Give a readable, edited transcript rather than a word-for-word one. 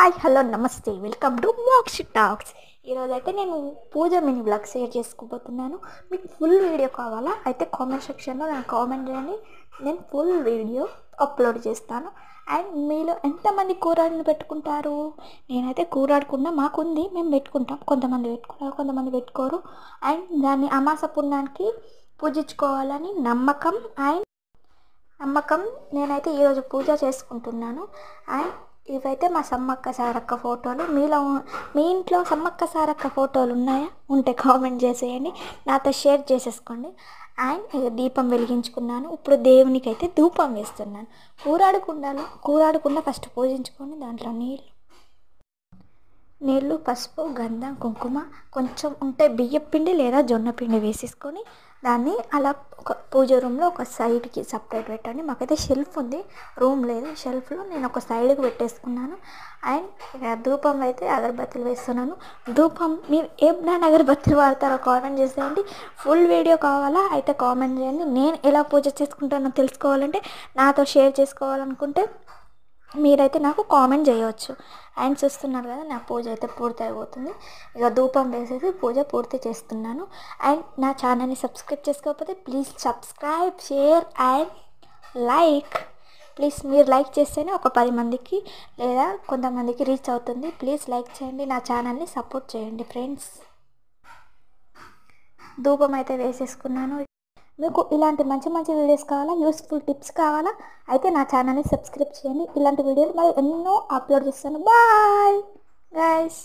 Hi hello నమస్తే welcome to Mokshi talks. ఈరోజు అయితే నేను పూజ మినీ బ్లాగ్ షేర్ చేసుకోబోతున్నాను. మీకు ఫుల్ వీడియో కావాలా అయితే కామెంట్ సెక్షన్లో నాకు కామెంట్ చేయండి, నేను ఫుల్ వీడియో అప్లోడ్ చేస్తాను. అండ్ మీలో ఎంతమంది కూరాడుని పెట్టుకుంటారు? నేనైతే కూరాడకుండా మాకుంది, మేము పెట్టుకుంటాం. కొంతమంది పెట్టుకుంటారు, కొంతమంది పెట్టుకోరు. అండ్ దాన్ని అమాస పుణ్యానికి పూజించుకోవాలని నమ్మకం. నేనైతే ఈరోజు పూజ చేసుకుంటున్నాను. అండ్ ఇవైతే మా సమ్మక్క సారక్క ఫోటోలు. మీ ఇంట్లో సమ్మక్క సారక్క ఫోటోలు ఉన్నాయా? ఉంటే కామెంట్ చేసేయండి, నాతో షేర్ చేసేసుకోండి. అండ్ దీపం వెలిగించుకున్నాను. ఇప్పుడు దేవునికి అయితే ధూపం వేస్తున్నాను. కూరాడకుండా ఫస్ట్ పూజించుకొని దాంట్లో నీళ్ళు, పసుపు, గంధం, కుంకుమ, కొంచెం ఉంటే బియ్యం పిండి లేదా జొన్న పిండి వేసేసుకొని దాన్ని అలా ఒక పూజ రూమ్లో ఒక సైడ్కి సపరేట్ పెట్టండి. మాకైతే షెల్ఫ్ ఉంది, రూమ్ లేదు. షెల్ఫ్లో నేను ఒక సైడ్కి పెట్టేసుకున్నాను. అండ్ ధూపం అయితే అగరబత్తులు వేస్తున్నాను. ధూపం మీరు ఏ బ్రాండ్ అగరబత్తులు వాడతారో కామెంట్ చేసేయండి. ఫుల్ వీడియో కావాలా అయితే కామెంట్ చేయండి. నేను ఎలా పూజ చేసుకుంటానో తెలుసుకోవాలంటే, నాతో షేర్ చేసుకోవాలనుకుంటే మీరైతే నాకు కామెంట్ చేయవచ్చు. అండ్ చూస్తున్నారు కదా, నా పూజ అయితే పూర్తి అయిపోతుంది. ఇక ధూపం వేసేసి పూజ పూర్తి చేస్తున్నాను. అండ్ నా ఛానల్ని సబ్స్క్రైబ్ చేసుకోకపోతే please subscribe, share and like. Please మీరు లైక్ చేస్తేనే ఒక 10 మందికి లేదా కొంతమందికి రీచ్ అవుతుంది. ప్లీజ్ లైక్ చేయండి, నా ఛానల్ని సపోర్ట్ చేయండి ఫ్రెండ్స్. ధూపం అయితే వేసేసుకున్నాను. మీకు ఇలాంటి మంచి మంచి వీడియోస్ కావాలా, యూస్ఫుల్ టిప్స్ కావాలా అయితే నా ఛానల్ని సబ్స్క్రైబ్ చేయండి. ఇలాంటి వీడియోలు మరి ఎన్నో అప్లోడ్ చేస్తాను. Bye guys.